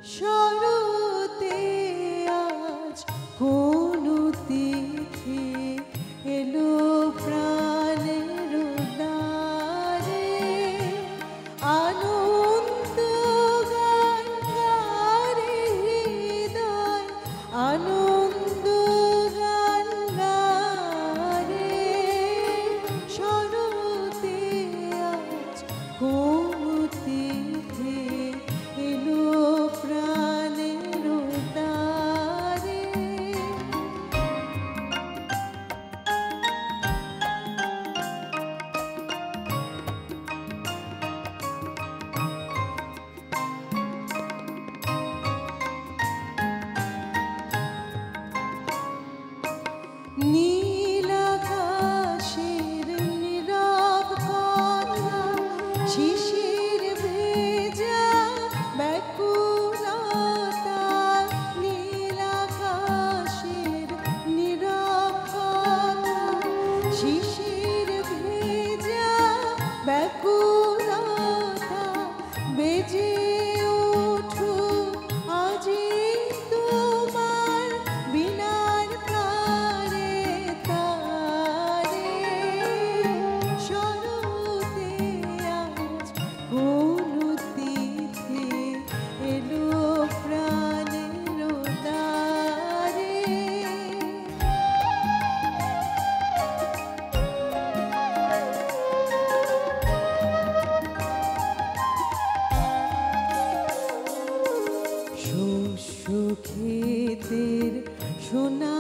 শরতে আজ কোন তিথি এলো প্রাণের দ্বারে, আনন্দ গান গারে হৃদয়, আনন্দ গান গারে। শরতে আজ কোন তিথি এলো প্রাণের দ্বারে। নীল আকাশের নীরব কথা, শিশির ভেজা ব্যাকুলতা। নীল আকাশের নীরব কথা, শিশির ভেজা ব্যাকুলতা। বেজে উঠুক আজি তোমার বিনার তারে তারে। শরতে আজ কোন তিথি এলো প্রাণের দ্বারে। শস্য ক্ষেতের সোনা